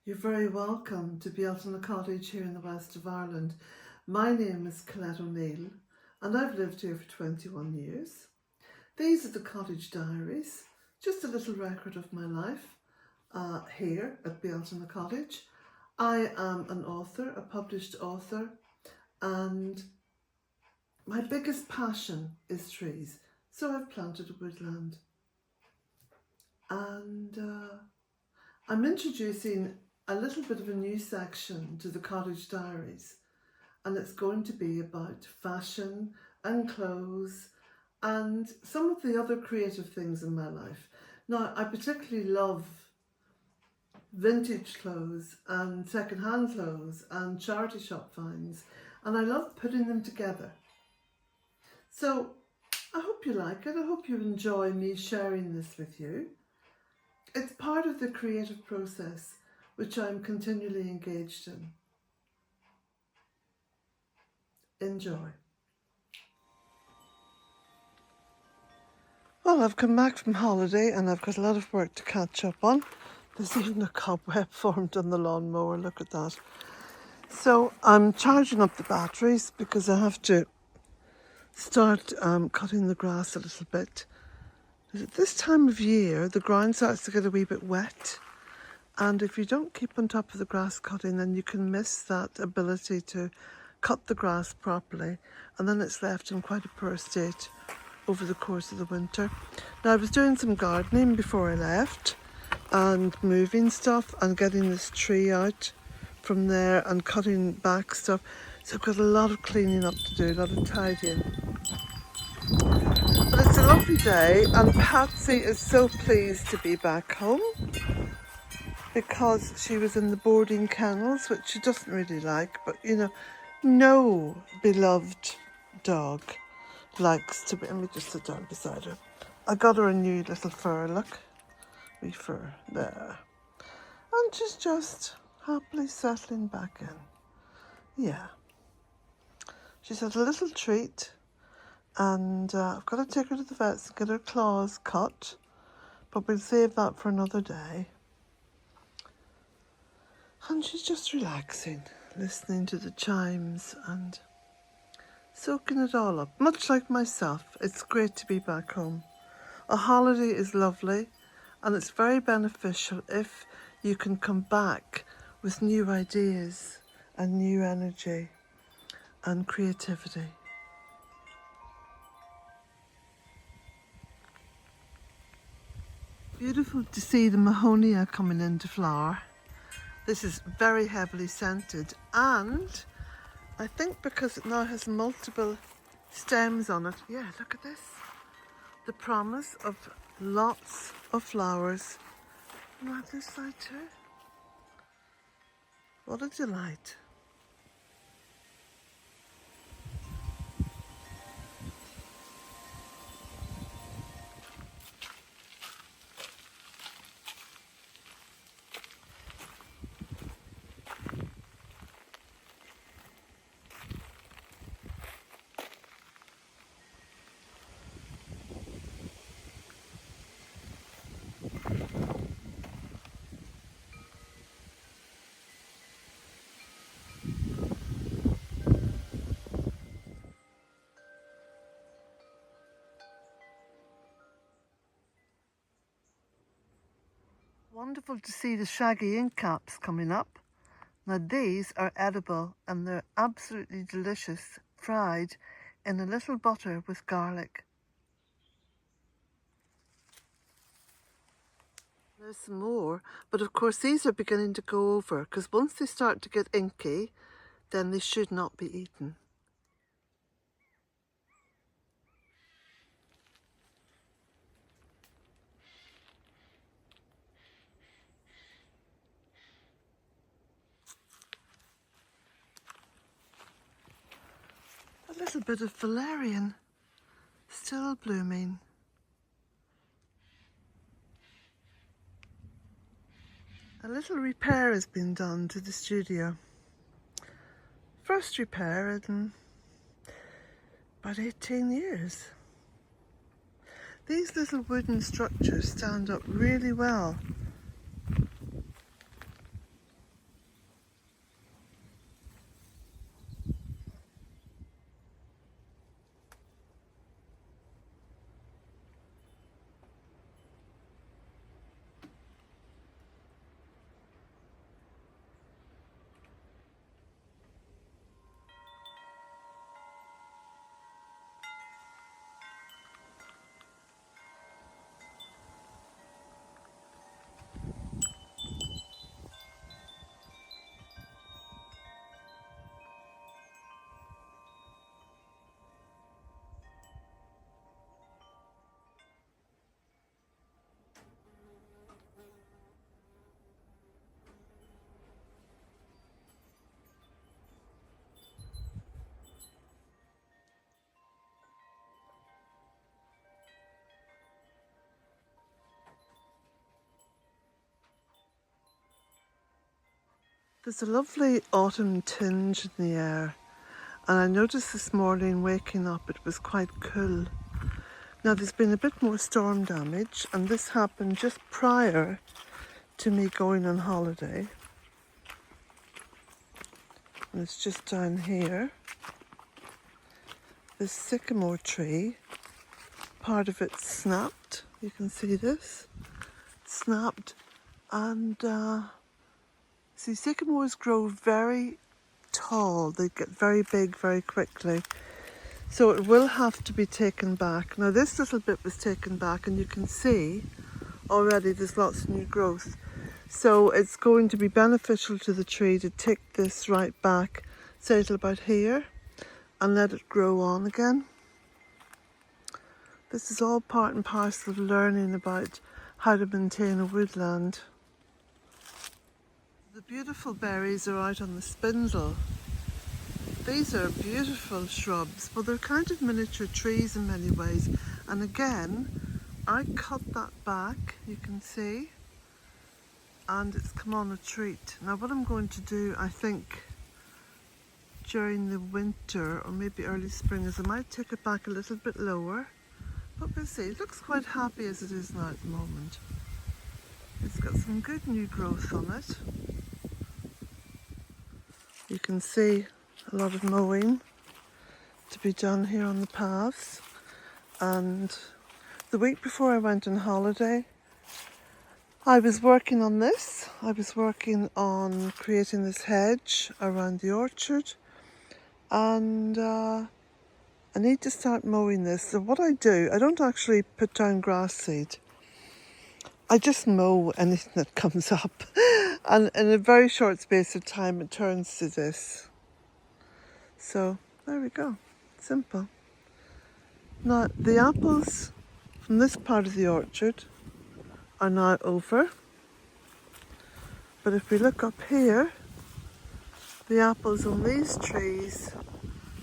You're very welcome to be out on a cottage here in the west of Ireland. My name is Colette O'Neill and I've lived here for 21 years. These are the cottage diaries, just a little record of my life here at Belton Cottage. I am an author, a published author, and my biggest passion is trees. So I've planted a woodland. And I'm introducing a little bit of a new section to the Cottage Diaries, and it's going to be about fashion and clothes and some of the other creative things in my life. Now, I particularly love vintage clothes and second-hand clothes and charity shop finds, and I love putting them together. So I hope you like it. I hope you enjoy me sharing this with you. It's part of the creative process which I'm continually engaged in. Enjoy. Well, I've come back from holiday and I've got a lot of work to catch up on. There's even a cobweb formed on the lawnmower, look at that. So I'm charging up the batteries because I have to start cutting the grass a little bit. At this time of year, the ground starts to get a wee bit wet. And if you don't keep on top of the grass cutting, then you can miss that ability to cut the grass properly. And then it's left in quite a poor state over the course of the winter. Now, I was doing some gardening before I left and moving stuff and getting this tree out from there and cutting back stuff. So I've got a lot of cleaning up to do, a lot of tidying. But it's a lovely day and Patsy is so pleased to be back home, because she was in the boarding kennels, which she doesn't really like, but you know, no beloved dog likes to be. Let me just sit down beside her. I got her a new little fur, look, wee fur there. And she's just happily settling back in. Yeah. She's had a little treat, and I've got to take her to the vets and get her claws cut, but we'll save that for another day. And she's just relaxing, listening to the chimes and soaking it all up. Much like myself, it's great to be back home. A holiday is lovely and it's very beneficial if you can come back with new ideas and new energy and creativity. Beautiful to see the mahonia coming into flower. This is very heavily scented, and I think because it now has multiple stems on it, yeah, look at this. The promise of lots of flowers on this side too. What a delight. Wonderful to see the shaggy ink caps coming up. Now these are edible and they're absolutely delicious, fried in a little butter with garlic. There's some more, but of course these are beginning to go over, because once they start to get inky, then they should not be eaten. A little bit of valerian still blooming. A little repair has been done to the studio. First repair in about 18 years. These little wooden structures stand up really well. There's a lovely autumn tinge in the air, and I noticed this morning waking up it was quite cool. Now there's been a bit more storm damage, and this happened just prior to me going on holiday. And it's just down here. This sycamore tree, part of it snapped. You can see this. Snapped, and see, sycamores grow very tall. They get very big very quickly. So it will have to be taken back. Now this little bit was taken back, and you can see already there's lots of new growth. So it's going to be beneficial to the tree to take this right back, say till about here, and let it grow on again. This is all part and parcel of learning about how to maintain a woodland. The beautiful berries are out on the spindle. These are beautiful shrubs. Well, they're kind of miniature trees in many ways. And again, I cut that back, you can see, and it's come on a treat. Now what I'm going to do, I think, during the winter or maybe early spring, is I might take it back a little bit lower. But we'll see. It looks quite happy as it is now at the moment. It's got some good new growth on it. You can see a lot of mowing to be done here on the paths. And the week before I went on holiday, I was working on this. I was working on creating this hedge around the orchard, and I need to start mowing this. So what I do, I don't actually put down grass seed. I just mow anything that comes up, and in a very short space of time it turns to this. So there we go, simple. Now the apples from this part of the orchard are now over, but if we look up here, the apples on these trees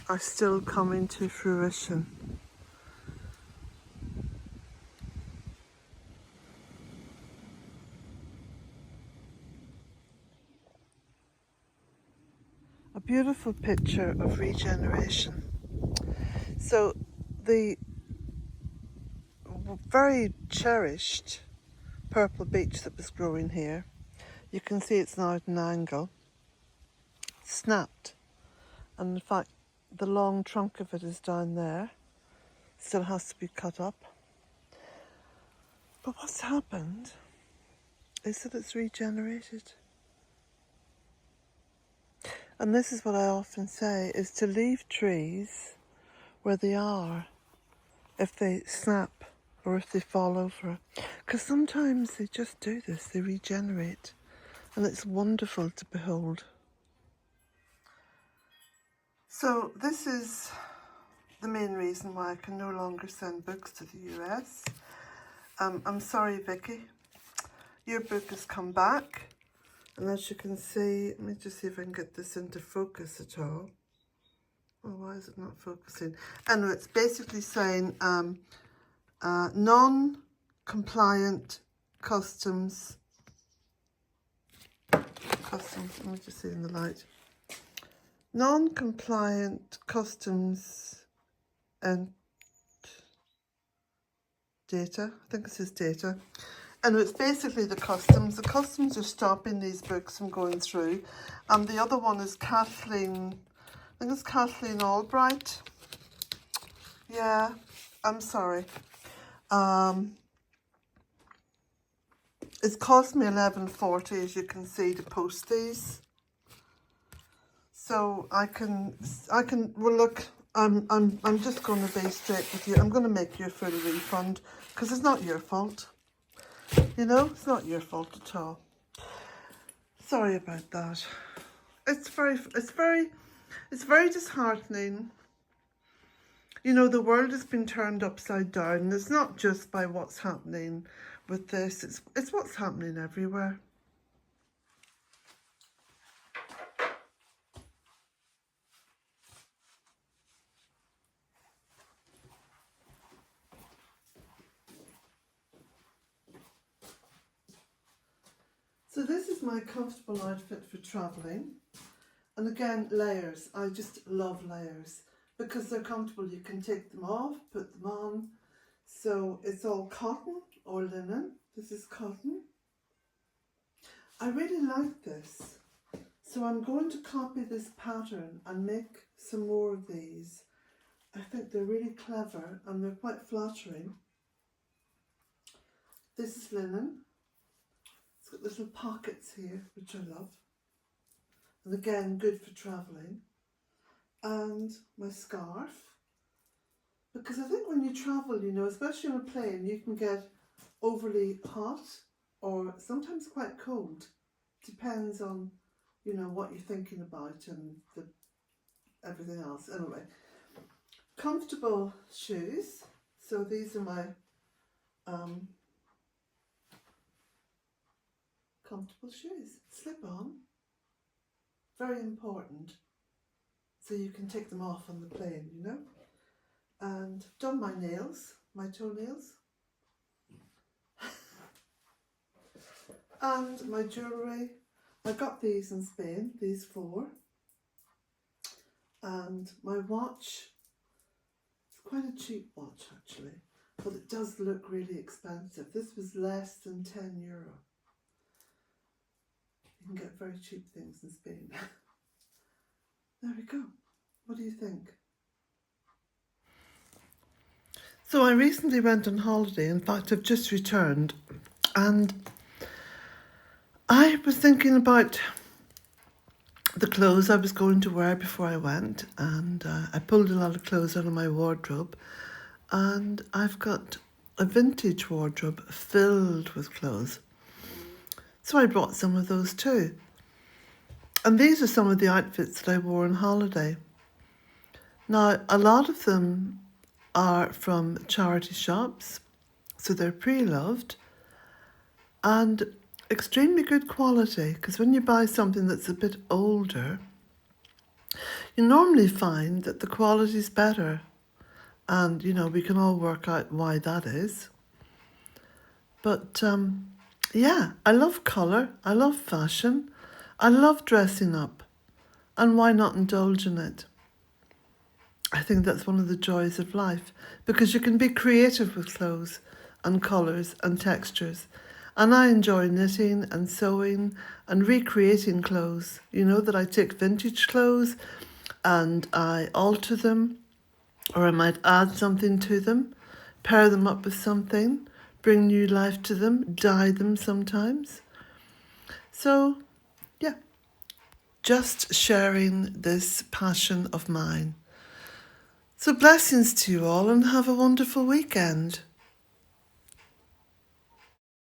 are still coming to fruition. A beautiful picture of regeneration. So the very cherished purple beech that was growing here, you can see it's now at an angle, snapped, and in fact the long trunk of it is down there, still has to be cut up. But what's happened is that it's regenerated. And this is what I often say, is to leave trees where they are if they snap or if they fall over. Because sometimes they just do this, they regenerate. And it's wonderful to behold. So this is the main reason why I can no longer send books to the US. I'm sorry, Vicky. Your book has come back. And as you can see, let me just see if I can get this into focus at all. Oh, why is it not focusing? Anyway, it's basically saying non-compliant customs, let me just see in the light. Non-compliant customs and data, I think it says data. And it's basically the customs. The customs are stopping these books from going through. And the other one is Kathleen, I think it's Kathleen Albright. Yeah, I'm sorry. It's cost me $11.40, as you can see, to post these. So I can, well look, I'm just going to be straight with you. I'm going to make you a full refund, because it's not your fault. You know, it's not your fault at all. Sorry about that. It's very disheartening. You know, the world has been turned upside down. And it's not just by what's happening with this. It's what's happening everywhere. So So this is my comfortable outfit for travelling. And again, layers. I just love layers because they're comfortable. You can take them off, put them on. So it's all cotton or linen. This is cotton. I really like this. So I'm going to copy this pattern and make some more of these. I think they're really clever and they're quite flattering. This is linen. It's got little pockets here, which I love. And again, good for travelling. And my scarf. Because I think when you travel, you know, especially on a plane, you can get overly hot or sometimes quite cold. Depends on, you know, what you're thinking about and everything else. Anyway, comfortable shoes. So these are my comfortable shoes. Slip on. Very important. So you can take them off on the plane, you know. And done my nails, my toenails. And my jewellery. I got these in Spain, these 4. And my watch. It's quite a cheap watch actually, but it does look really expensive. This was less than €10. You can get very cheap things in Spain. There we go. What do you think? So I recently went on holiday. In fact, I've just returned, and I was thinking about the clothes I was going to wear before I went, and I pulled a lot of clothes out of my wardrobe, and I've got a vintage wardrobe filled with clothes. So I brought some of those too. And these are some of the outfits that I wore on holiday. Now, a lot of them are from charity shops, so they're pre-loved and extremely good quality, because when you buy something that's a bit older, you normally find that the quality's better. And, you know, we can all work out why that is. But, yeah, I love colour, I love fashion, I love dressing up. And why not indulge in it? I think that's one of the joys of life, because you can be creative with clothes and colours and textures. And I enjoy knitting and sewing and recreating clothes. You know that I take vintage clothes and I alter them, or I might add something to them, pair them up with something, bring new life to them, dye them sometimes. So, yeah, just sharing this passion of mine. So blessings to you all and have a wonderful weekend.